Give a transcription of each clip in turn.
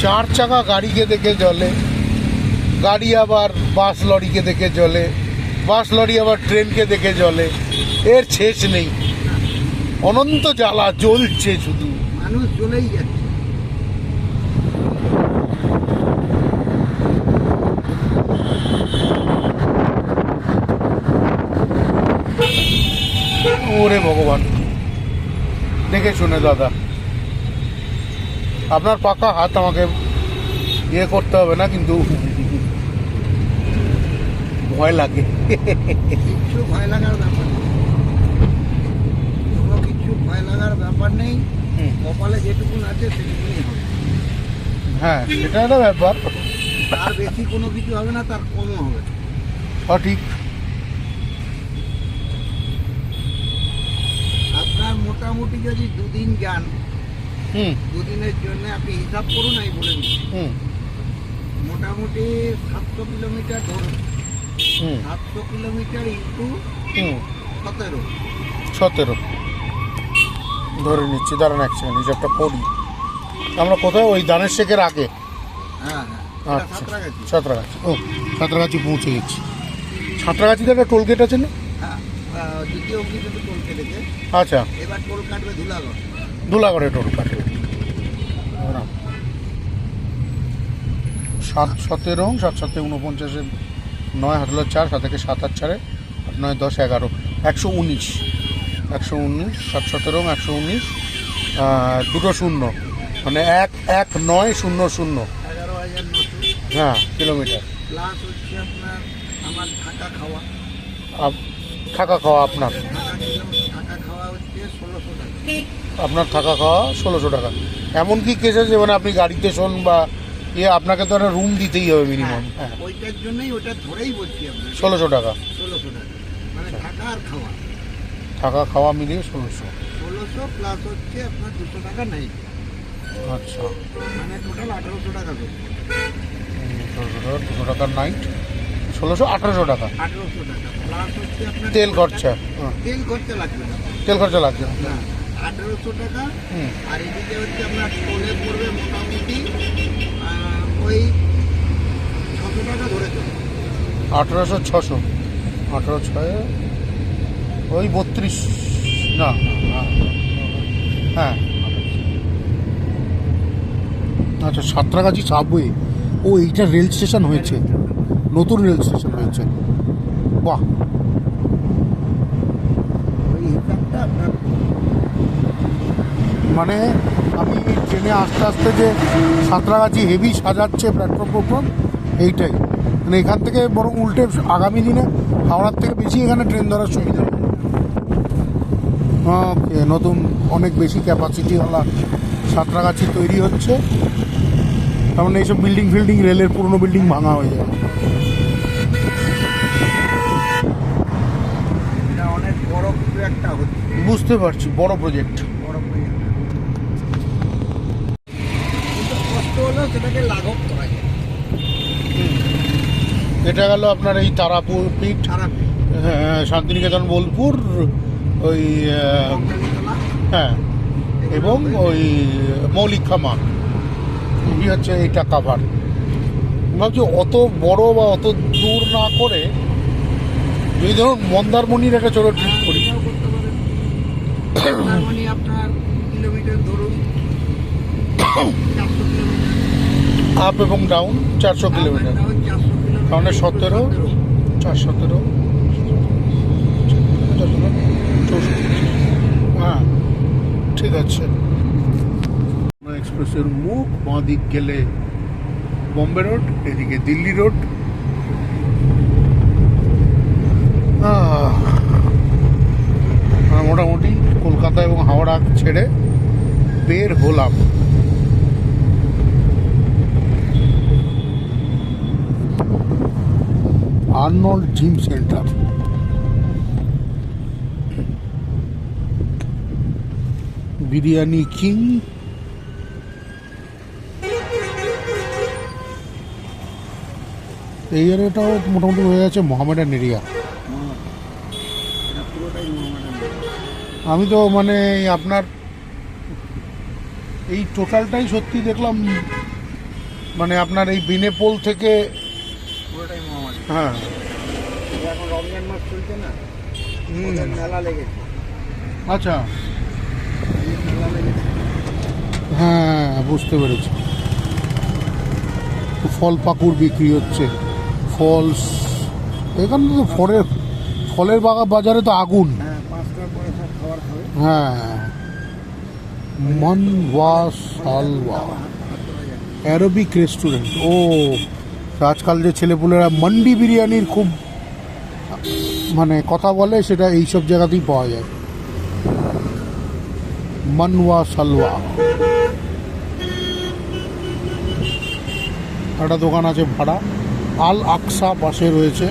চার চাকা গাড়িকে দেখে চলে, গাড়ি আবার বাস লরিকে দেখে চলে, বাস লরি আবার ট্রেনকে দেখে চলে। এর শেষ নেই, অনন্ত জ্বালা জ্বলছে, শুধু মানুষ চলেই যাচ্ছে। ওরে ভগবান, দেখে শুনে দাদা, আপনার পাকা হাত আমাকে ইয়ে করতে হবে না, কিন্তু ভয় লাগে। কিচ্ছু ভয় লাগার ব্যাপার নেই, কোনো কিছু ভয় লাগার ব্যাপার নেই। কপালে যেটুকুন আছে সেটুকুনি হবে। হ্যাঁ, সেটা একটা ব্যাপার। তার বেশি কোনো কিছু হবে না, তার কমও হবে না। সঠিক। আপনার মোটামুটি যদি দুদিন যান, দুদিনের জন্য আপনি হিসাব করুন, আমি বলে দিচ্ছি। মোটামুটি 700 কিলোমিটার ধরুন, 700 কিলোমিটার ইন্টু 17 ধরে নিচ্ছি, দাঁড়ান এক সেকেন্ড, হিসাবটা করি। আমরা কোথায়? ওই দানের শেখের আগে। হ্যাঁ আচ্ছা, সাঁতরাগাছি। ও, সাঁতরাগাছি পৌঁছে গেছি। সাঁতরাগাছিতে একটা টোল গেট আছে না? হ্যাঁ, দ্বিতীয় অবধি টোল কেটেছে। আচ্ছা, এবার টোল কাটবে ধুলাগড়। ধুলাগড়ে টোল কাটবে। 7 17 7 7 49 9 8 4 7 1 7 8 4 8 9 10 11 119 119 7 17 119 দুটো শূন্য, মানে 11900। 11,900 হ্যাঁ, কিলোমিটার। প্লাস হচ্ছে আপনার আমার থাকা খাওয়া। থাকা খাওয়া আপনার? থাকা খাওয়া হচ্ছে 1600 টাকা। আপনার থাকা খাওয়া 1600 টাকা। এমন কি কেস আছে মানে আপনি গাড়িতে শোন বা আপনাকে তো একটা রুম দিতেই হবে মিনিমাম? হ্যাঁ, ওইটার জন্যই ওটা ধরেই বলছি আপনার 1600 টাকা। 1600 টাকা মানে থাকা আর খাওয়া। থাকা খাওয়া মিলিয়ে 1600 প্লাস হচ্ছে আপনার 200 টাকা নাই। আচ্ছা, মানে টোটাল 1800 টাকা ধরুন। 200 টাকার নাইট 1600 1800 টাকা। 1800 টাকা প্লাস হচ্ছে আপনার তেল খরচা। তেল খরচা লাগবে না। তেল খরচা লাগবে না। 1800 টাকা। আর এদিকে হচ্ছে আপনার টোলে পড়বে মোটামুটি ওই 600 টাকা ধরে চলবে। 1800 600 18 6 ওই 32 না। হ্যাঁ, আচ্ছা, সাঁতরাগাছি সাবওয়ে। ও, এইটা রেল স্টেশন হয়েছে, নতুন রেল স্টেশন হয়েছে। বাহ, ওই হিসাবটা আপনার মানে আমি ট্রেনে আস্তে আস্তে যে সাঁতরাগাছি হেভি সাজাচ্ছে প্ল্যাটফর্ম, এইটাই মানে এখান থেকে বরং উল্টে আগামী দিনে হাওড়ার থেকে বেশি এখানে ট্রেন ধরার সুবিধা। ওকে, নতুন অনেক বেশি ক্যাপাসিটিওয়ালা সাঁতরাগাছি তৈরি হচ্ছে। তার মানে এইসব বিল্ডিং রেলের পুরনো বিল্ডিং ভাঙা হয়ে যাবে। এটা অনেক বড় কিছু একটা হচ্ছে। বুঝতে পারছি, বড় প্রজেক্ট। কষ্ট হলেও সেটাকে লাঘব করা যায়। এটা গেল আপনার এই তারাপীঠ, হ্যাঁ, শান্তিনিকেতন, বোলপুর, ওই হ্যাঁ, এবং ওই মৌলিক খামা, এই হচ্ছে এইটা কাভার। ভাবছি অত বড় বা অত দূর না করে যদি ধরুন মন্দারমণির একটা ছোটো ট্রিপ করি। মন্দারমণি আপনার কিলোমিটার ধরুন 400 কিলোমিটার আপ এবং ডাউন 400 কিলোমিটার, তাহলে 17 4 17 হ্যাঁ, ঠিক আছে। এক্সপ্রেসের মুখ বাঁ দিক গেলে বম্বে রোড, এদিকে দিল্লি রোড। মোটামুটি কলকাতা এবং হাওড়া ছেড়ে বের হলাম। Arnold gym centre, biryani king. এই এরিয়াটাও মোটামুটি হয়ে যাচ্ছে মোহামেডান এরিয়া। আমি তো মানে আপনার এই টোটালটাই সত্যি দেখলাম মানে আপনার এই বিনেপোল থেকে পুরোটাই মহামারী। হ্যাঁ এখন রমজান মাস চলছে না, হুম, ওদের মেলা লেগেছে, আচ্ছা এই মেলা লেগেছে। হ্যাঁ বুঝতে পেরেছি। ফল পাকুড় বিক্রি হচ্ছে, ফলস এখানে তো ফলের বাজারে তো আগুন। হ্যাঁ, 5টার পরে সব খাবার খাবে। হ্যাঁ মন ওয়াস হালওয়া অ্যারবিক রেস্টুরেন্ট। ও আজকাল যে ছেলেপুলেরা মান্ডি বিরিয়ানির খুব মানে কথা বলে, সেটা এইসব জায়গাতেই পাওয়া যায়। মানওয়া সালওয়া একটা দোকান আছে ভাড়া, আল আকসা পাশে রয়েছে।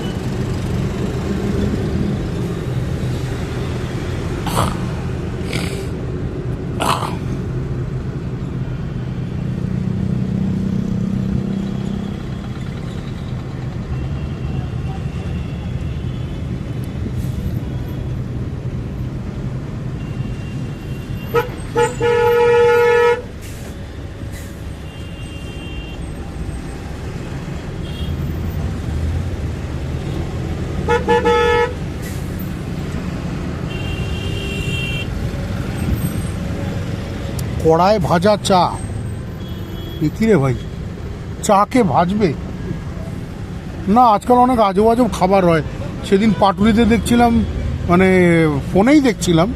কড়ায় ভাজা চা, কি রে ভাই, চাকে ভাজবে না? আজকাল অনেক আজব আজব খাবার হয়। সেদিন পাটুরিতে দেখছিলাম, মানে ফোনেই দেখছিলাম,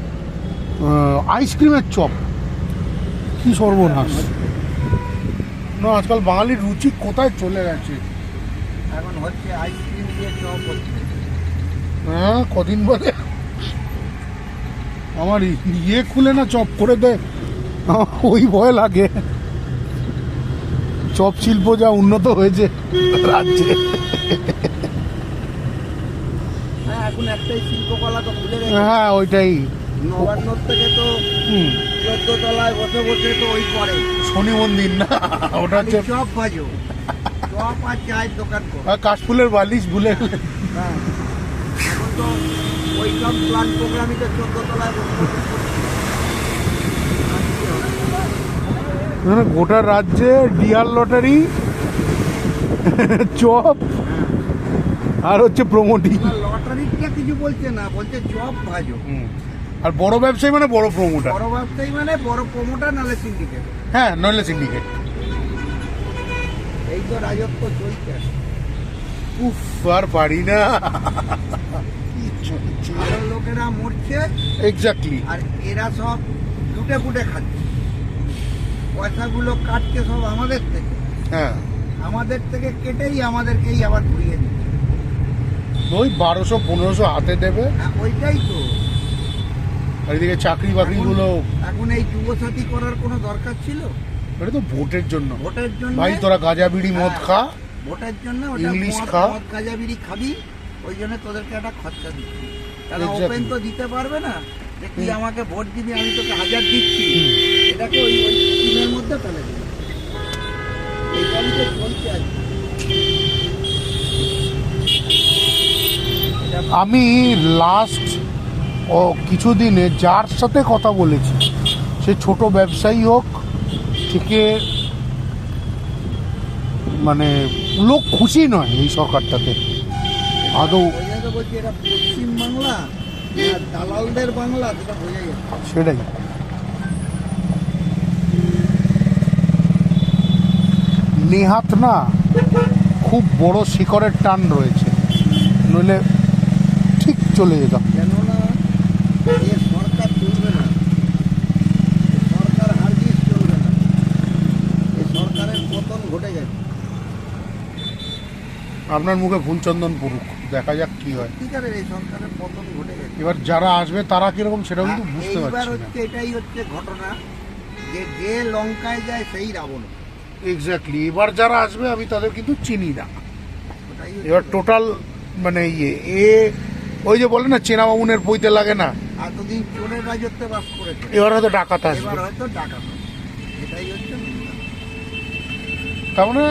আইসক্রিমের চপ। কি সর্বনাশ! না আজকাল বাঙালির রুচি কোথায় চলে গেছে। এখন হচ্ছে আইসক্রিম দিয়ে চপ হচ্ছে। হ্যাঁ কদিন বাদে আমার ইয়ে খুলে না চপ করে দেয়, আমার ওই ভয় লাগে। চপ শিল্প যা উন্নত হয়েছে রাজ্যে। হ্যাঁ, এখন একটাই শিল্পকলা তো খুলে রেখেছে। হ্যাঁ ওইটাই। নবান্নর থেকে তো হুম, 14 তলায় বসে বসে তো ওই করে শনি মন্দির না ওটা হচ্ছে, চপ ভাজো, চপ আর চায়ের দোকান করো। কাশফুলের বালিশ ভুলে গেলে। হ্যাঁ, এখন তো ওই সব প্ল্যান প্রোগ্রামই তো 14 তলায় বসে বসে করছে। আর কি হবে? মানে গোটা রাজ্যে ডিয়ার লটারি, চপ আর হচ্ছে প্রমোটিং। না, লটারিটা কিছু বলছে না, বলছে চপ ভাজো। আর বড় ব্যবসায়ী মানে বড় প্রমোটার। বড় ব্যবসায়ী মানে বড় প্রমোটার, নালে সিন্ডিকেট। হ্যাঁ নইলে সিন্ডিকেট। এই তো রাজত্ব চলছে। উফ আর পারি না। ভালো লোকেরা মরছে এক্স্যাক্টলি। আর এরা সব লুটে ফুটে খাচ্ছে। পয়সাগুলো কাটছে সব আমাদের থেকে, হ্যাঁ আমাদের থেকে কেটেই আমাদেরকেই আবার ঘুরিয়ে দিচ্ছে। ওই 1200-1500 হাতে দেবে, হ্যাঁ, ওইটাই তো। আর এদিকে চাকরি বাকরিগুলো। এখন এই যুবসাথী করার কোনো দরকার ছিল? এটা তো ভোটের জন্য। ভোটের জন্য ভাই তোরা গাঁজা বিড়ি মদ খা, ভোটের জন্য ইংলিশ খা। মদ গাঁজা বিড়ি খাবি, ওই জন্য তোদেরকে একটা খরচা দিচ্ছি। তারা Exactly. ওপেন তো দিতে পারবে না যে তুই আমাকে ভোট দিবি, আমি তোকে 1000 দিচ্ছি। এটাকে ওই ওই স্কিমের মধ্যে ফেলে দিবি। এইভাবেই তো চলছে আর কি। এটা আমি লাস্ট কিছুদিনে যার সাথে কথা বলেছি, সে ছোট ব্যবসায়ী হোক থেকে, মানে লোক খুশি নয় এই সরকারটাতে আদৌ। ওই জন্য তো বলছি এটা পশ্চিম বাংলা আর দালালদের বাংলা, সেটা বোঝা যাচ্ছে। সেটাই। নেহাত না খুব বড় শিকড়ের টান রয়েছে, নইলে ঠিক চলে যেতাম। কেননা এ সরকার চলবে না, এ সরকার হারজিত চলবে না, এ সরকারের পতন ঘটে গেছে। আপনার মুখে ফুলচন্দন পড়ুক, দেখা যাক কি হয়। সত্যিকারের এই সরকারের পতন ঘটে গেছে। এবার যারা আসবে তারা কিরকম সেটাও কিন্তু বুঝতে এইবার পারছি না। হচ্ছে এটাই হচ্ছে ঘটনা, যে যে লঙ্কায় যায় সেই রাবণ। এক্স্যাক্টলি। এবার যারা আসবে আমি তাদের কিন্তু চিনি না। ওটাই হচ্ছে এবার টোটাল মানে ওই যে বলে না চেনা বামুনের বইতে লাগে না, এতদিন চোরের রাজত্বে বাস করেছে, এবার হয়তো ডাকাত আসবে। এবার হয়তো ডাকাত হবে। এটাই হচ্ছে ব্যাপার। তার মানে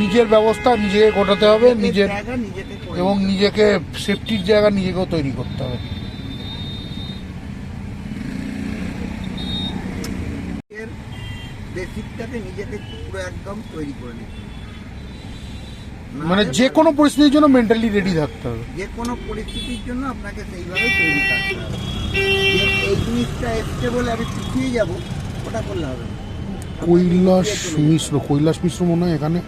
নিজের ব্যবস্থা নিজেকে গোটাতে হবে, নিজের জায়গা নিজেকে করে এবং নিতে হবে। নিজেকে সেফটির জায়গা নিজেকেও তৈরি করতে হবে। এর বেসিকটাকে নিজেকে পুরো একদম তৈরি করে নিতে হবে। মানে যে কোনো পরিস্থিতির জন্য মেন্টালি রেডি থাকতে হবে। যে কোনো পরিস্থিতির জন্য আপনাকে সেইভাবে তৈরি থাকতে হবে। যে এই জিনিসটা এসছে বলে আমি পিছিয়ে যাব, ওটা করলে হবে না। কৈলাস মিশ্র মনে হয় এখানে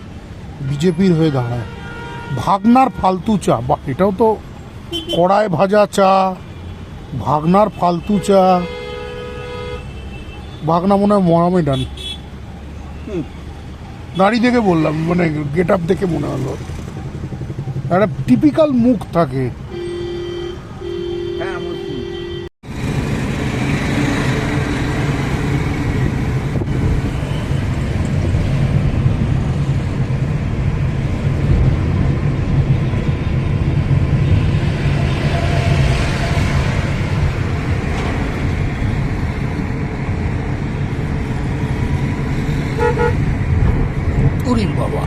বিজেপির হয়ে দাঁড়ায়। ভাগনার ফালতু চা, বা এটাও তো কড়ায় ভাজা চা, ভাগনার ফালতু চা। ভাগনা মনে হয় মহামেডান। দাড়ি দেখে বললাম, মানে গেট আপ দেখে মনে হলো একটা টিপিক্যাল মুখ থাকে। হ্যাঁ, মুসলিম। ওরে বাবা,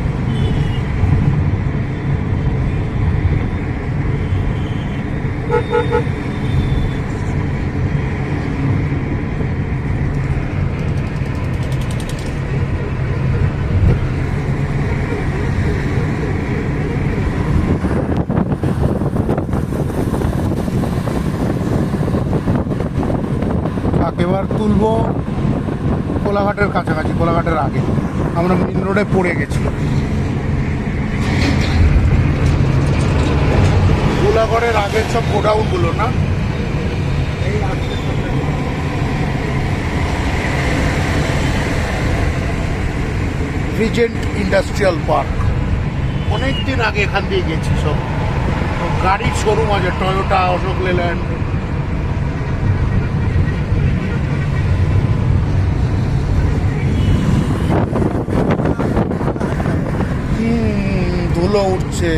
এবার তুলবো কোলাঘাটের কাছাকাছি, কোলাঘাটের আগে। আমরা মেন রোডে পড়ে গেছি। কোলাঘাটের আগের সব গোডাউনগুলো না, এই আসছে রিজেন্ট ইন্ডাস্ট্রিয়াল পার্ক। অনেক দিন আগে এখান দিয়ে গেছি। সব গাড়ির শোরুম আছে, টয়োটা, অশোক লেল্যান্ড। ধুলো উঠছে।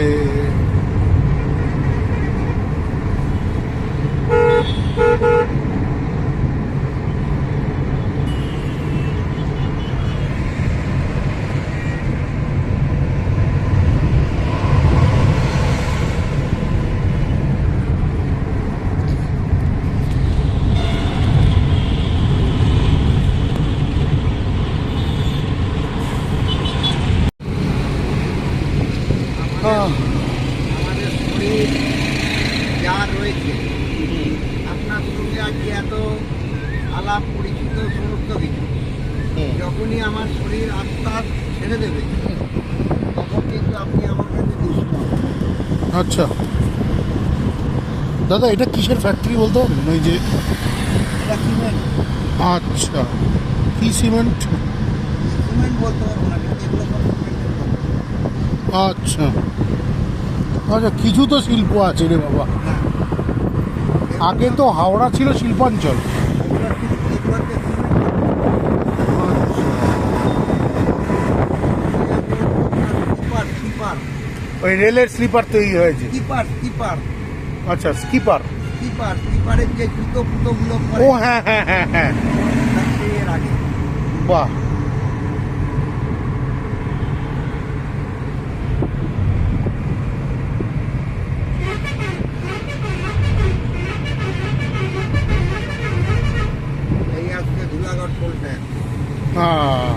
আমাদের শরীর যা রয়েছে, আপনার সঙ্গে আজকে এত আলাপ পরিচিত সমস্ত কিছু, যখনই আমার শরীর আত্মা ছেড়ে দেবে, তখন কিন্তু আপনি আমার কাছে দুষ্ট। আচ্ছা দাদা, এটা কিসের ফ্যাক্টরি বলতে পারবেন? ওই যে এটা সিমেন্ট। আচ্ছা, কি সিমেন্ট? সিমেন্ট বলতে পারবো না, কিন্তু এগুলো সব সিমেন্টের কথা। আচ্ছা আচ্ছা, কিছু তো শিল্প আছে রে বাবা। হ্যাঁ, আগে তো হাওড়া ছিল শিল্পাঞ্চল। এগুলোকে স্কিপার, ওই রেলের স্লিপার তৈরি হয়েছে। স্কিপার, আচ্ছা, স্কিপার। স্কিপারের যে জুতো ফুটোগুলো ও পরে, হ্যাঁ হ্যাঁ হ্যাঁ হ্যাঁ, এর আগে বাহ। এই আসছে ধুলাগড় পোলটা। হ্যাঁ,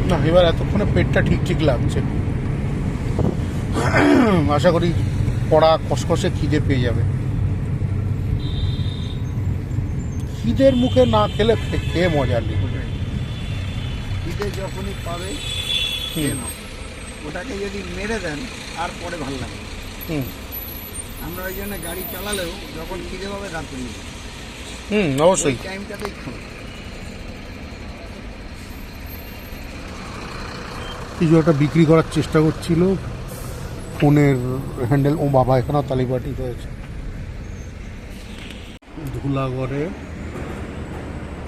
না এবার এতক্ষণে পেটটা ঠিক ঠিক লাগছে। আশা করি পড়া কষকষে খিদে পেয়ে যাবে। খিদের মুখে না খেলে খেয়ে মজা নেই। শীতে যখনই পাবে খেয়ে নাও। ওটাকে যদি মেরে দেন আর পরে ভালো লাগে। আমরা ওই জন্য গাড়ি চালালেও যখন খিদে পাবে রাত্রি অবশ্যই টাইমটাতেই খাবো। কিছু একটা বিক্রি করার চেষ্টা করছিল, ফোনের হ্যান্ডেল। ও বাবা, এখানেও তালিবাটি রয়েছে। ধুলাগড়ে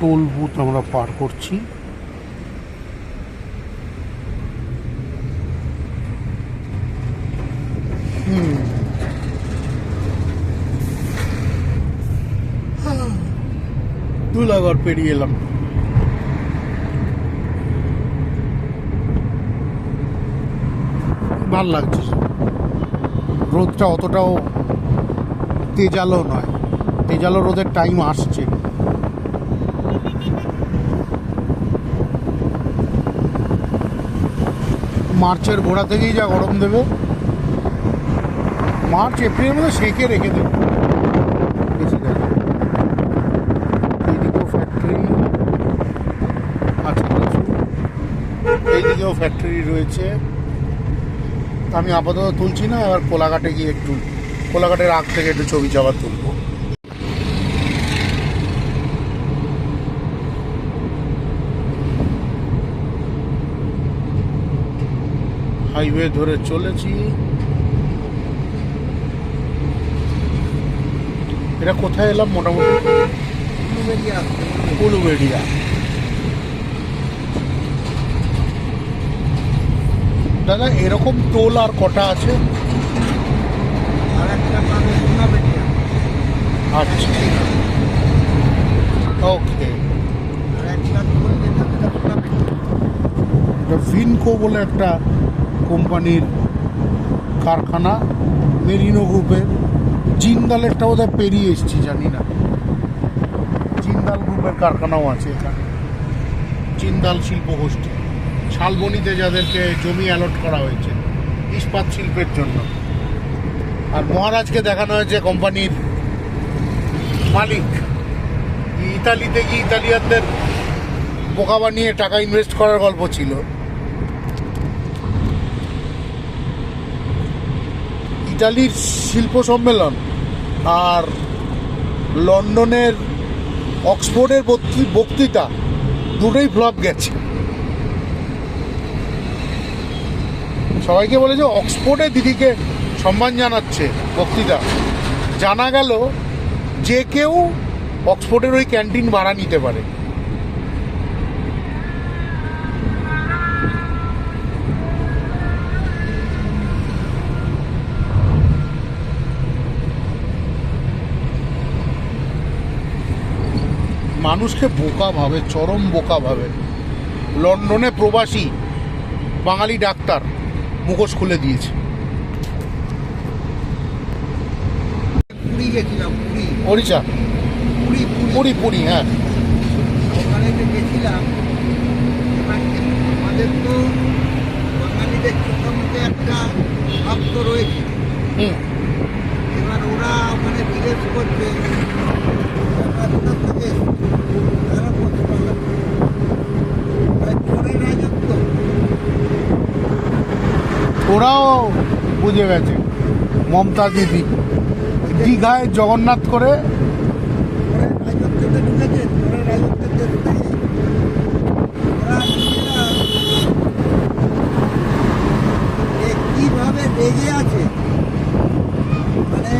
টোল বুথ আমরা পার করছি। ধুলাগড় পেরিয়ে এলাম। ভাল লাগছে, রোদটা অতটাও তেজালো নয়, তেজালো রোদের টাইম আসছে। মার্চের গোড়া থেকেই যা গরম দেবে, মার্চ এপ্রিলের মধ্যে সেকে রেখে দেবে বেশি কাজে। এইদিকেও ফ্যাক্টরি আছে কিছু, এইদিকেও ফ্যাক্টরি রয়েছে। আমি আপাতত তুলছি না, এবার কোলাঘাটে গিয়ে একটু, কোলাঘাটের আগ থেকে একটু ছবি চাবার তুলবো। হাইওয়ে ধরে চলেছি। এটা কোথায় এলাম মোটামুটি? উলুবেড়িয়া। দাদা এরকম টোল আর কটা আছে? আর একটা পাবে সোনাবেড়িয়া, আচ্ছা, ওকে। আর একটা টোল যেটা সেটা সোনাবেড়িয়া। এটা ভিনকো বলে একটা কোম্পানির কারখানা, মেরিনো গ্রুপের। জিন্দালেরটা বোধহয় পেরিয়ে এসছি, জানি না। জিন্দাল গ্রুপের কারখানাও আছে এখানে, জিন্দাল শিল্প গোষ্ঠী। শালবনীতে যাদেরকে জমি অ্যালট করা হয়েছে ইস্পাত শিল্পের জন্য। আর মহারাজকে দেখানো হয়েছে কোম্পানির মালিক। ইতালিতে গিয়ে ইতালিয়ানদের বোকা বানিয়ে টাকা ইনভেস্ট করার গল্প ছিল। ইতালির শিল্প সম্মেলন আর লন্ডনের অক্সফোর্ডের বক্তৃতা দুটোই ফ্লপ গেছে। সবাইকে বলে যে অক্সফোর্ডে দিদিকে সম্মান জানাচ্ছে বক্তৃতা, জানা গেল যে কেউ অক্সফোর্ডের ওই ক্যান্টিন ভাড়া নিতে পারে। মানুষকে বোকা ভাবে, চরম বোকা ভাবে। লন্ডনে প্রবাসী বাঙালি ডাক্তার মুখোশ খুলে দিয়েছে। পুরী গেছিলাম, পুরী, ওড়িশা, পুরী পুরী পুরী পুরী, হ্যাঁ। ওখানে যে গেছিলাম, এবার আমাদের তো বাঙালিদের চোখে মুখে একটা ভাব তো রয়েছে। হুম। এবার ওরা ওখানে বিদেশ করছে, রাস্তা থেকে তারা বলতে পারলাম চোরের রাজত্ব। ওরাও বুঝে গেছে। মমতা দিদি দীঘায় জগন্নাথ করে চোরের রাজত্বতে ঢুকেছে, চোরের রাজত্বের দেশ থেকে ওরা নিজেরা যে কীভাবে রেগে আছে, মানে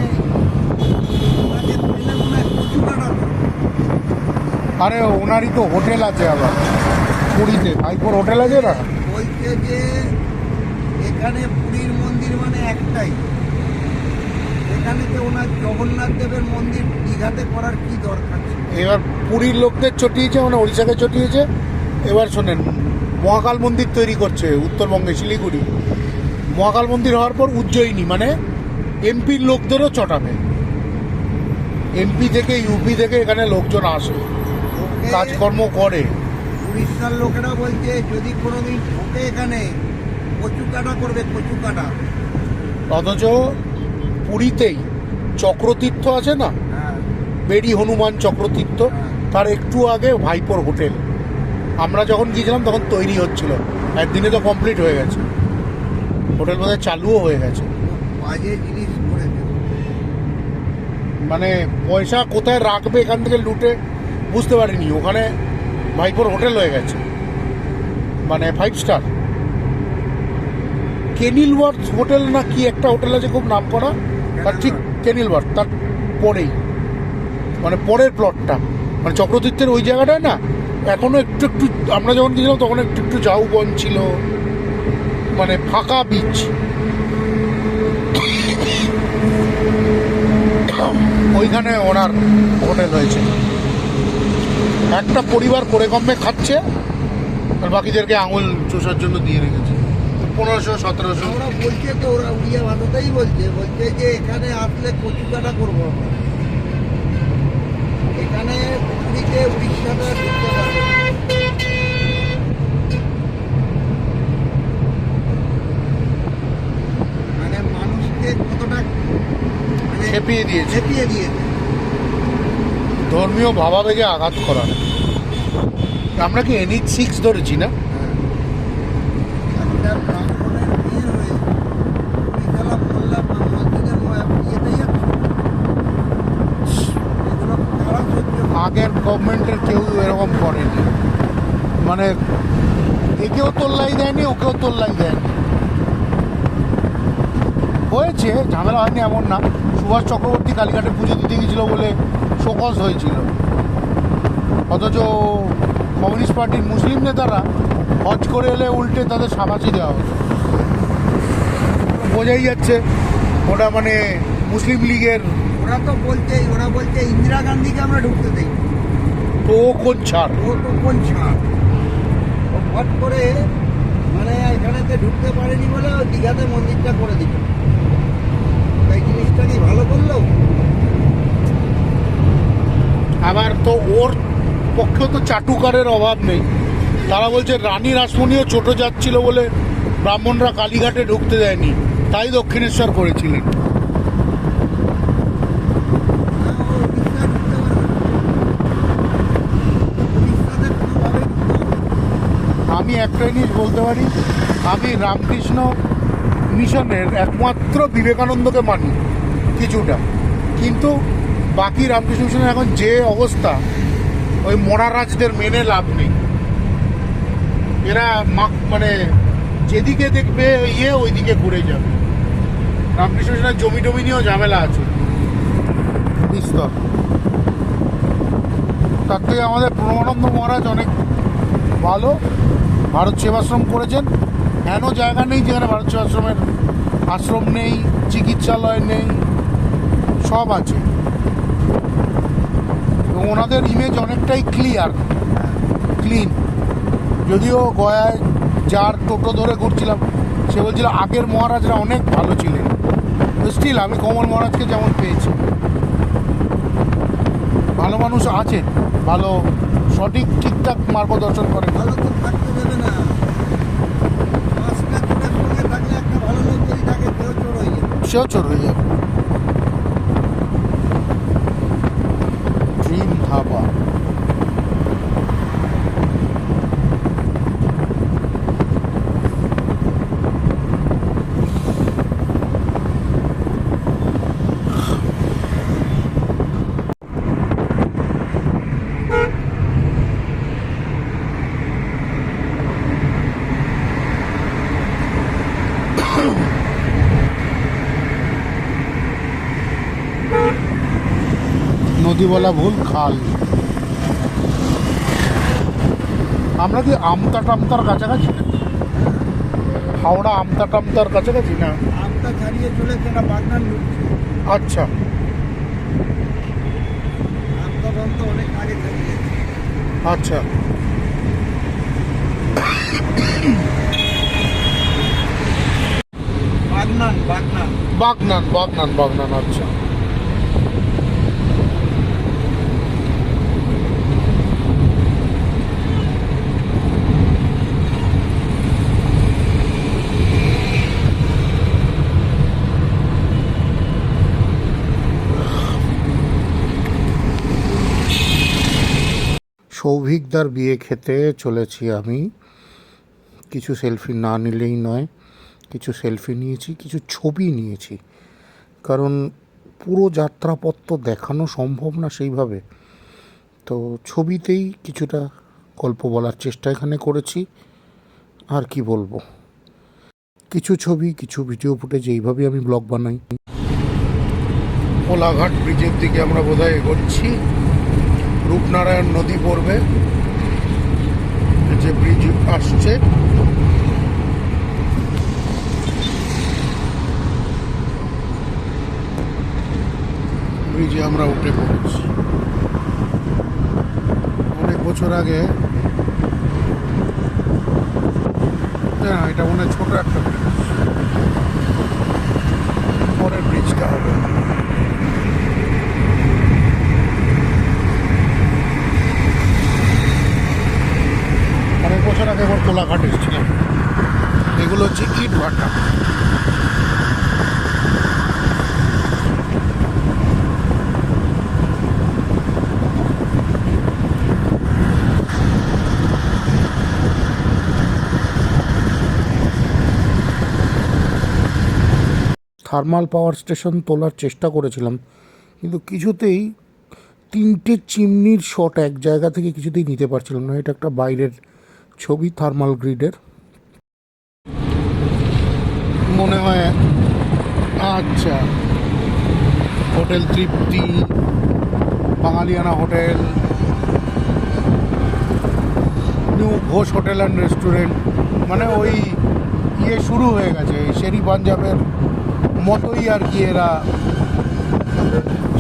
ওনাকে ধরলে মনে হয় কচু কাটানো। আরে ওনারই তো হোটেল আছে আবার পুরীতে, ভাইপোর হোটেল আছে না। বলছে যে এখানে পুরীর মন্দির মানে একটাই, এখানে যে ওনার জগন্নাথ দেবের মন্দির দীঘাতে করার কি দরকার ছিল? এবার পুরীর লোকদের চটিয়েছে, মানে ওড়িশাকে চটিয়েছে। এবার শোনেন, মহাকাল মন্দির তৈরি করছে উত্তরবঙ্গে শিলিগুড়ি। মহাকাল মন্দির হওয়ার পর উজ্জয়িনী, মানে এমপির লোকদেরও চটাবে। এমপি থেকে ইউপি থেকে এখানে লোকজন আসে, কাজকর্ম করে। উড়িষ্যার লোকেরা বলছে যদি কোনোদিন ঢোকে এখানে কচু কাটা করবে, কচু কাটা। অথচ পুরীতেই চক্রতীর্থ আছে না, হ্যাঁ, বেড়ি হনুমান চক্রতীর্থ, তার একটু আগে ভাইপোর হোটেল। আমরা যখন গিয়েছিলাম তখন তৈরি হচ্ছিল, একদিনে তো কমপ্লিট হয়ে গেছে। হোটেল বোধহয় চালুও হয়ে গেছে। বাজে জিনিস করেছে। মানে পয়সা কোথায় রাখবে এখান থেকে লুটে বুঝতে পারিনি। ওখানে ভাইপোর হোটেল হয়ে গেছে, মানে 5 স্টার। কেনিলওয়ার্থ হোটেল না কি একটা হোটেল আছে খুব নাম করা, তার ঠিক কেনিলওয়ার্থ তার পরেই, মানে পরের প্লটটা, মানে চক্রতীর্থের ওই জায়গাটায় না এখনো একটু একটু, আমরা যখন গিয়েছিলাম তখন একটু একটু ঝাউবন ছিল, মানে ফাঁকা বিচ। ওইখানে ওনার হোটেল হয়েছে। একটা পরিবার করে কমে খাচ্ছে আর বাকিদেরকে আঙুল চষার জন্য দিয়ে রেখেছে। 1500-1700। ওরা বলছে তো, ওরা উড়িয়া ভাষাতেই বলছে যে এখানে আসলে কচু কাটা করবো আমরা। এখানে পুরীতে উড়িষ্যাটা ঢুকতে পারবে না। মানে মানুষকে কতটা মানে খেপিয়ে দিয়েছে, খেপিয়ে দিয়েছে। ধর্মীয় ভাবাবেগে আঘাত করা। আমরা কি NH-6 ধরেছি না? একটা ব্রাহ্মণের বিয়ে হয়ে বিশালা মোল্লা মসজিদের বিয়েতেই যাচ্ছে। এগুলো কারা সহ্য করে? আগের গভর্নমেন্টের কেউ এরকম করেনি, মানে একেও তোল্লাই দেয়নি, ওকেও তোল্লাই দেয়নি। হয়েছে, ঝামেলা হয়নি এমন না। সুভাষ চক্রবর্তী কালীঘাটে পুজো দিতে গেছিল বলে শোকজ হয়েছিল, অথচ কমিউনিস্ট পার্টির মুসলিম নেতারা হজ করে এলে উল্টে তাদের শাবাশি দেওয়া হতো। বোঝাই যাচ্ছে ওটা মানে মুসলিম লীগের। ওরা তো বলছেই, ওরা বলছে ইন্দিরা গান্ধীকে আমরা ঢুকতে দেই। তো ও কোন ছাড়? ও তো কোন ছাড়? ও হট করে মানে এখানেতে ঢুকতে পারেনি বলে ও দীঘাতে মন্দিরটা করে দিল। এই জিনিসটা কি ভালো করলো? আবার তো ওর পক্ষেও তো চাটুকারের অভাব নেই। তারা বলছে রানী রাসমণিও ছোট যাচ্ছিল বলে ব্রাহ্মণরা কালীঘাটে ঢুকতে দেয়নি, তাই দক্ষিণেশ্বর করেছিলেন। না, ও উড়িষ্যায় ঢুকতে পারবে না। উড়িষ্যাতে কোনোভাবেই ঢুকতে পারবে না। আমি একটা জিনিস বলতে পারি, আমি রামকৃষ্ণ মিশনের একমাত্র বিবেকানন্দকে মানি কিছুটা, কিন্তু বাকি রামকৃষ্ণ মিশনের এখন যে অবস্থা, ওই মরারাজদের মেনে লাভ নেই। এরা মানে যেদিকে দেখবে ওইদিকে ঘুরে যাবে। রামকৃষ্ণ মিশনের জমি টমি নিয়েও ঝামেলা আছে বিস্তর। তার থেকে আমাদের প্রণবানন্দ মহারাজ অনেক ভালো, ভারত সেবাশ্রম করেছেন। এমন জায়গা নেই যেখানে ভারত সেবাশ্রমের আশ্রম নেই, চিকিৎসালয় নেই, সব আছে। এবং ওনাদের ইমেজ অনেকটাই ক্লিন। যদিও গয়ায় যার টোটো ধরে ঘুরছিলাম সে বলছিল আগের মহারাজরা অনেক ভালো ছিলেন, স্টিল আমি কমল মহারাজকে যেমন পেয়েছি। ভালো মানুষ আছেন, ভালো ঠিকঠাক মার্গদর্শন করে। ভালো তো থাকতে দেবে না। পাঁচটা চোরের সঙ্গে থাকলে একটা ভালো লোক যদি থাকে কেউ চোর হয়ে যাবে। সেও চোর হয়ে যাবে। ড্রিম ধাবা। নদী বলা ভুল, খাল। আমরা কি আমতা টামতার কাছাকাছি? হাওড়া আমতা টামতার কাছাকাছি না? আমটা ছাড়িয়ে চলেছে না বাগনান ঢুকছে। আচ্ছা, আমটা বন্ধ অনেক আগে ছাড়িয়ে। আচ্ছা। বাগনান, আচ্ছা। সৌভিকদার বিয়ে খেতে চলেছি আমি। কিছু সেলফি না নিলেই নয়, কিছু সেলফি নিয়েছি, কিছু ছবি নিয়েছি, কারণ পুরো যাত্রাপথ তো দেখানো সম্ভব না সেইভাবে। তো ছবিতেই কিছুটা গল্প বলার চেষ্টা এখানে করেছি। আর কি বলবো, কিছু ছবি, কিছু ভিডিও ফুটেজ, এইভাবেই আমি ব্লগ বানাই। কোলাঘাট ব্রিজের দিকে আমরা বোধহয় এগোচ্ছি। রূপনারায়ণ নদী পড়বে, যে ব্রিজ আসছে। ব্রিজে আমরা উঠে পড়েছি। অনেক বছর আগে হ্যাঁ, এটা মনে হয় ছোট একটা ব্রিজ, পরের ব্রিজটা হবে। অনেক বছর আগে একবার কোলাঘাট এসেছিলাম। এগুলো হচ্ছে ইট ভাটা। থার্মাল পাওয়ার স্টেশন তোলার চেষ্টা করেছিলাম, কিন্তু কিছুতেই 3টে চিমনির শট এক জায়গা থেকে কিছুতেই নিতে পারছিলাম না। এটা একটা বাইরের ছবি থার্মাল গ্রিডের মনে হয়। আচ্ছা, hotel Tripti, Bangaliana hotel, new Ghosh hotel and restaurant, মানে ওই ইয়ে শুরু হয়ে গেছে শেরি পাঞ্জাবের মতোই আর কি। এরা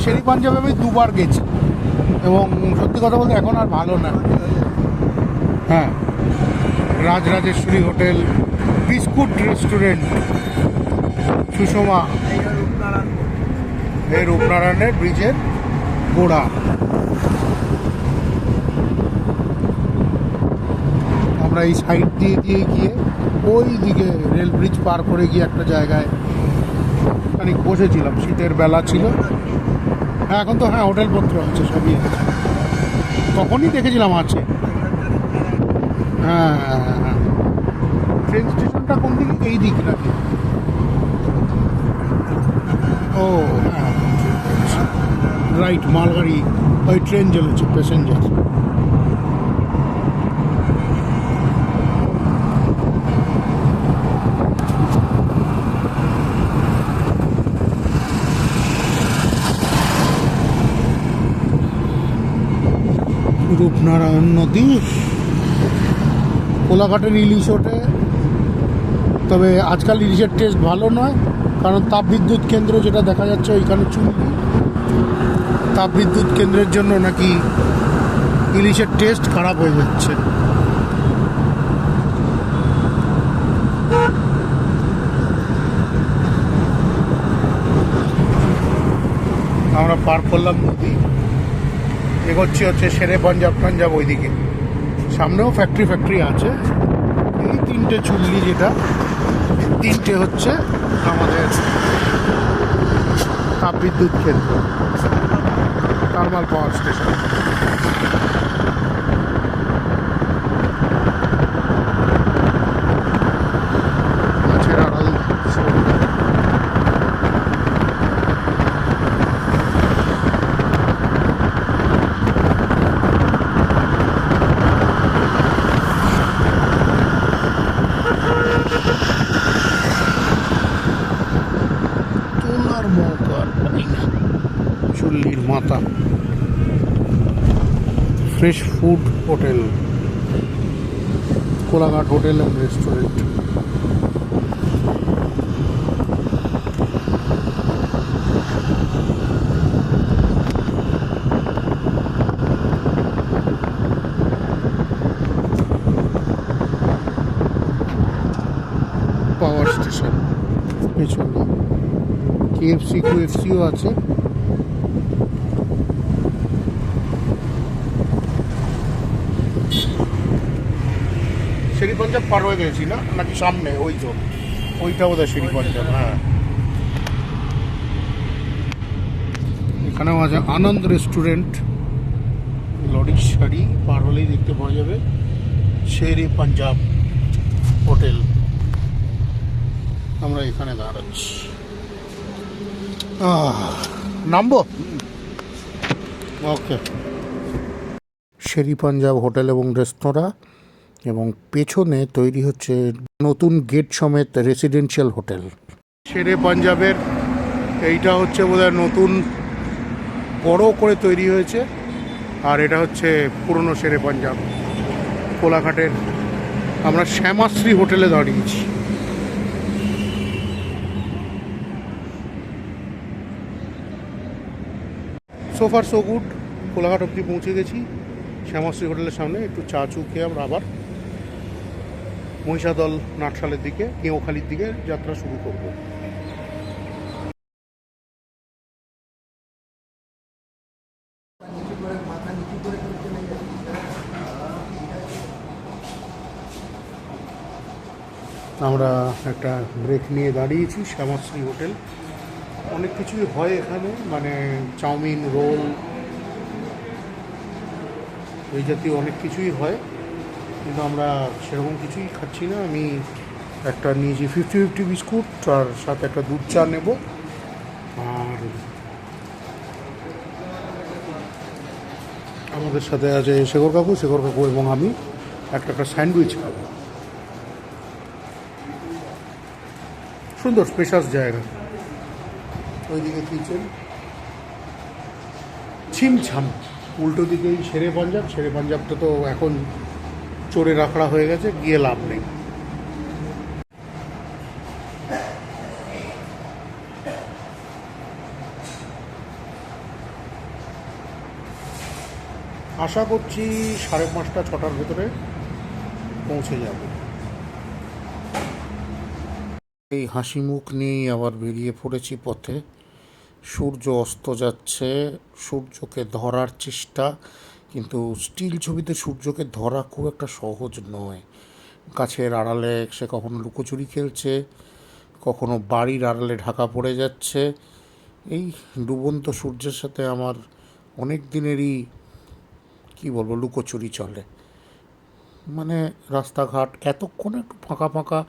শেরি পাঞ্জাবে আমি 2বার গেছি, এবং সত্যি কথা বলতে এখন আর ভালো না। হ্যাঁ, Rajrajeshwari hotel, biscuit restaurant, Sushma, এই রূপনারায়ণের ব্রিজের গোড়া। আমরা এই সাইড দিয়ে গিয়ে ওই দিকে রেল ব্রিজ পার করে গিয়ে একটা জায়গায় খানিক বসেছিলাম, শীতের বেলা ছিল। হ্যাঁ, এখন তো হ্যাঁ হোটেলপত্র আছে, সবই আছে, তখনই দেখেছিলাম আছে। হ্যাঁ হ্যাঁ হ্যাঁ, ট্রেন স্টেশনটা কোন দিকে? এই দিক নাকি? ও হ্যাঁ, রাইট, মালগাড়ি, ওই ট্রেন চলেছে প্যাসেঞ্জার। রূপনারায়ণ নদী, কোলাঘাটের ইলিশ ওঠে, তবে আজকাল ইলিশের টেস্ট ভালো নয়, কারণ তাপবিদ্যুৎ কেন্দ্র যেটা দেখা যাচ্ছে ওইখানে চুল্লি, তাপবিদ্যুৎ কেন্দ্রের জন্য নাকি ইলিশের টেস্ট খারাপ হয়ে যাচ্ছে। আমরা পার করলাম নদী, এগোচ্ছি হচ্ছে শেরে পাঞ্জাব টাঞ্জাব ওইদিকে। সামনেও ফ্যাক্টরি আছে। এই 3টে চুল্লি, যেটা 3টে হচ্ছে আমাদের তাপবিদ্যুৎ কেন্দ্র, থার্মাল পাওয়ার স্টেশন। মাছের আড়াল, তোলার মৌকা পাই না। চুল্লির মাথা, fresh food hotel, Kolaghat hotel and restaurant. Power station পেছনে, KFC QFCও আছে। শেরি পাঞ্জাব পার হয়ে গেছি না, নাকি সামনে ওই তো, ওইটা বোধহয় শেরি পাঞ্জাব। হ্যাঁ, এখানেও আছে আনন্দ রেস্টুরেন্ট। লরির শাড়ি পার হলেই দেখতে পাওয়া যাবে শেরি পাঞ্জাব হোটেল। আমরা এখানে দাঁড়াচ্ছি, নামবো। ওকে, শেরি পাঞ্জাব হোটেল এবং রেস্তোরাঁ, এবং পেছনে তৈরি হচ্ছে নতুন গেট সমেত রেসিডেন্সিয়াল হোটেল। শেরে পাঞ্জাবের এইটা হচ্ছে বোধহয় নতুন বড় করে তৈরি হয়েছে, আর এটা হচ্ছে পুরনো শেরে পাঞ্জাব কোলাঘাটের। আমরা শ্যামাশ্রী হোটেলে দাঁড়িয়েছি। So far so good, Kolaghat অবধি পৌঁছে গেছি। শ্যামাশ্রী হোটেলের সামনে একটু চা চু খেয়ে আমরা আবার মহিষাদল নাটশালের দিকে, কেওখালির দিকে যাত্রা শুরু করব। নিচু করে মাথা নিচু করে চলে যাচ্ছে। আমরা একটা ব্রেক নিয়ে দাঁড়িয়েছি শ্যামাশ্রী হোটেল। অনেক কিছুই হয় এখানে, মানে চাউমিন, রোল, এই জাতীয় অনেক কিছুই হয়, কিন্তু আমরা সেরকম কিছুই খাচ্ছি না। আমি একটা নিয়েছি 50-50 বিস্কুট, আর সাথে একটা দুধ চা নেব। আর আমাদের সাথে আছে শেখর কাকু এবং আমি একটা স্যান্ডউইচ খাবো। সুন্দর স্পেশাস জায়গা। ওইদিকে কিচেন, ছিমছাম। উল্টো দিকে এই শেরে পাঞ্জাবটা তো এখন চোরের আখড়া হয়ে গেছে, গিয়ে লাভ নেই। আশা করছি 5:30-6টার ভেতরে পৌঁছে যাব। এই হাসি মুখ নিয়েই আবার বেরিয়ে পড়েছি পথে। সূর্য অস্ত যাচ্ছে, সূর্যকে ধরার চেষ্টা, কিন্তু স্টিল ছবিতে সূর্যকে ধরা খুব একটা সহজ নয়। গাছের আড়ালে সে কখনো লুকোচুরি খেলছে, কখনো বাড়ির আড়ালে ঢাকা পড়ে যাচ্ছে। এই ডুবন্ত সূর্যের সাথে আমার অনেক দিনেরই কী বলবো লুকোচুরি চলে। মানে রাস্তাঘাট এতক্ষণ একটু ফাঁকা ফাঁকা,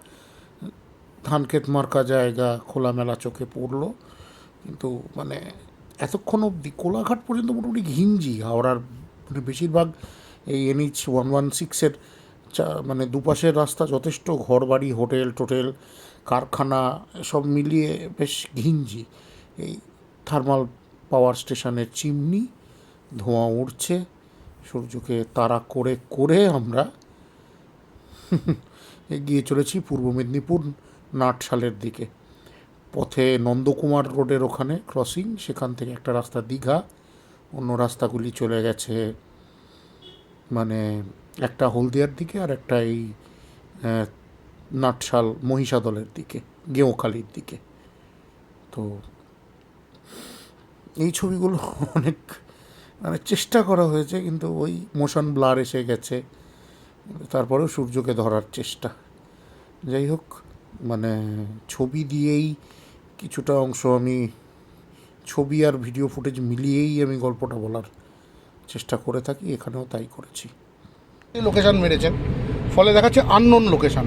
ধানক্ষেত মার্কা জায়গা, খোলামেলা চোখে পড়লো, কিন্তু মানে এতক্ষণ অবধি কোলাঘাট পর্যন্ত মোটামুটি ঘিঞ্জি। হাওড়ার মানে বেশিরভাগ এই NH 116-এর মানে দুপাশের রাস্তা যথেষ্ট ঘরবাড়ি, হোটেল টোটেল, কারখানা সব মিলিয়ে বেশ ঘিঞ্জি। এই থার্মাল পাওয়ার স্টেশনের চিমনি, ধোঁয়া উঠছে, সূর্যকে তাড়া করে করে আমরা এগিয়ে চলেছি পূর্ব মেদিনীপুর নাটশালের দিকে। পথে নন্দকুমার রোডের ওখানে ক্রসিং, সেখান থেকে একটা রাস্তা দীঘা, অন্য রাস্তাগুলি চলে গেছে মানে একটা হলদিয়ার দিকে আর একটা এই নাটশাল মহিষাদলের দিকে, গেঁওখালির দিকে। তো এই ছবিগুলো অনেক মানে চেষ্টা করা হয়েছে, কিন্তু ওই মোশন ব্লার এসে গেছে। তারপরেও সূর্যকে ধরার চেষ্টা। যাই হোক, মানে ছবি দিয়েই কিছুটা অংশ আমি ছবি আর ভিডিও ফুটেজ মিলিয়েই আমি গল্পটা বলার চেষ্টা করে থাকি, এখানেও তাই করেছি। লোকেশান মেরেছেন, ফলে দেখাচ্ছে আননোন লোকেশান।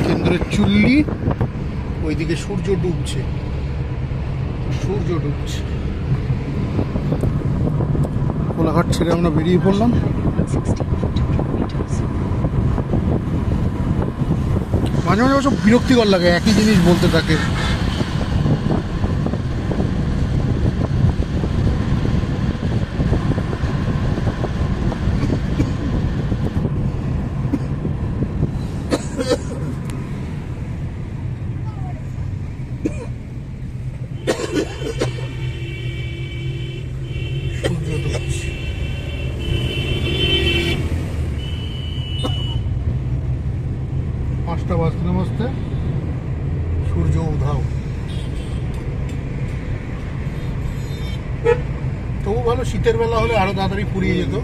কেন্দ্রের চুল্লি, ওইদিকে সূর্য ডুবছে। কোলাঘাট ছেড়ে আমরা বেরিয়ে পড়লাম। মাঝে মাঝে সব বিরক্তিকর লাগে, একই জিনিস বলতে থাকে। পাঁচটা বাজতে সূর্য উধাও। তবু ভালো, শীতের বেলা হলে আরো তাড়াতাড়ি ফুরিয়ে যেত।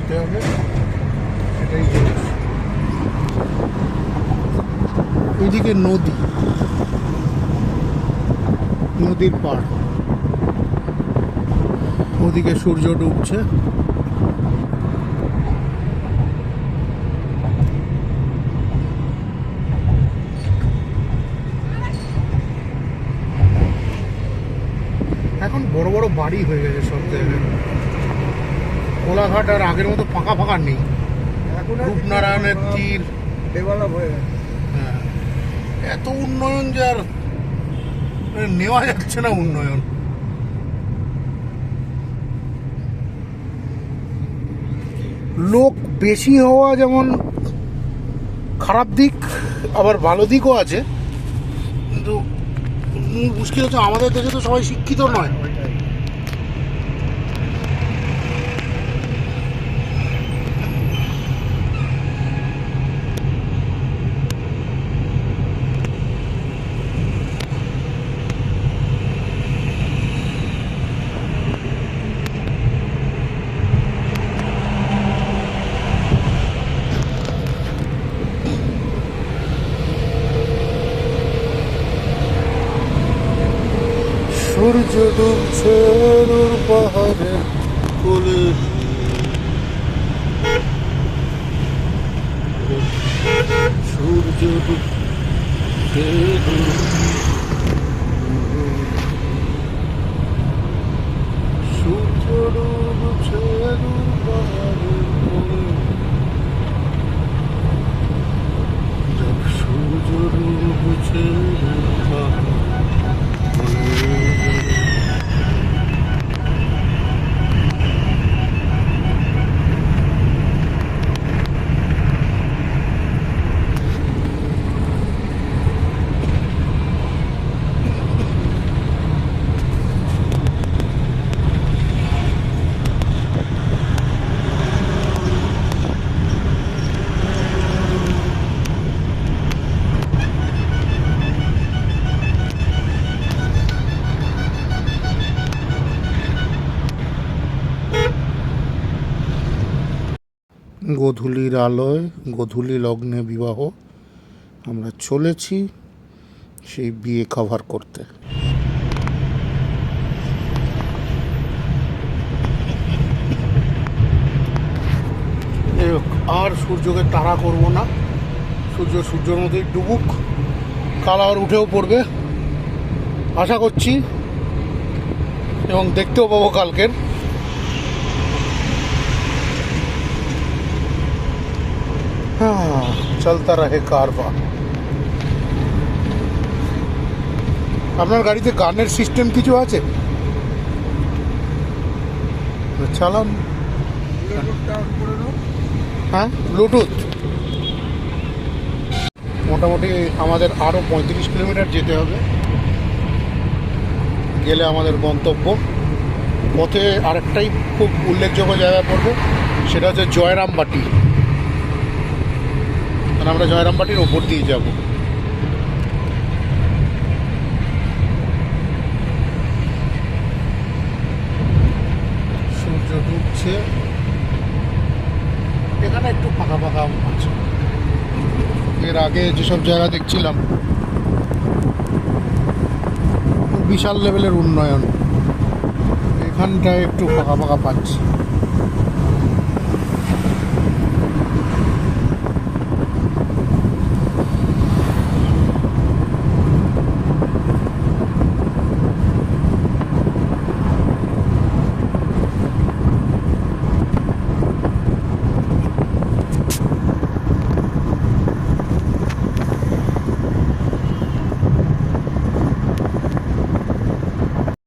যেতে হবে, এটাই জিনিস। এদিকে নদী, নদীর পাড়, ওদিকে সূর্য ডুবছে। এখন বড় বড় বাড়ি হয়ে গেছে সব জায়গায়। কোলাঘাট আর আগের মতো ফাঁকা ফাঁকা নেই। এখন রূপনারায়ণের তীর, ডেভেলপ হয়ে গেছে। হ্যাঁ, এত উন্নয়ন যে আর নেওয়া যাচ্ছে না উন্নয়ন। লোক বেশি হওয়া যেমন খারাপ দিক, আবার ভালো দিকও আছে, কিন্তু মুশকিল হচ্ছে আমাদের দেশে তো সবাই শিক্ষিত নয়। ওইটাই। সূর্য ডুবছে দূর পাহাড়ের কোলে, সূর্য ডুবছে সূর্য ডুবছে দূর পাহাড়ের কোলে, সূর্য ডুবছে দূর পাহাড়ের কোলে। গোধূলির আলোয়, গোধূলি লগ্নে বিবাহ, আমরা চলেছি সেই বিয়ে কভার করতে। আর সূর্যকে তাড়া করব না, সূর্যের মধ্যেই ডুবুক, কাল আবার উঠেও পড়বে আশা করছি, এবং দেখতেও পাবো কালকের। চলতা রহে কারবার। আপনার গাড়িতে গানের সিস্টেম কিছু আছে? চালান। ব্লুটুথটা অন করে দাও। হ্যাঁ, ব্লুটুথ। মোটামুটি আমাদের আরও 35 কিলোমিটার যেতে হবে, গেলে আমাদের গন্তব্য। পথে আরেকটাই খুব উল্লেখযোগ্য জায়গা পড়বে, সেটা হচ্ছে জয়রামবাটি। মানে আমরা জয়রামবাটির ওপর দিয়ে যাব। সূর্য ডুবছে, এখানে একটু ফাঁকা ফাঁকা আছে। এর আগে যেসব জায়গা দেখছিলাম বিশাল লেভেলের উন্নয়ন, এখানটায় একটু ফাঁকা ফাঁকা পাচ্ছি।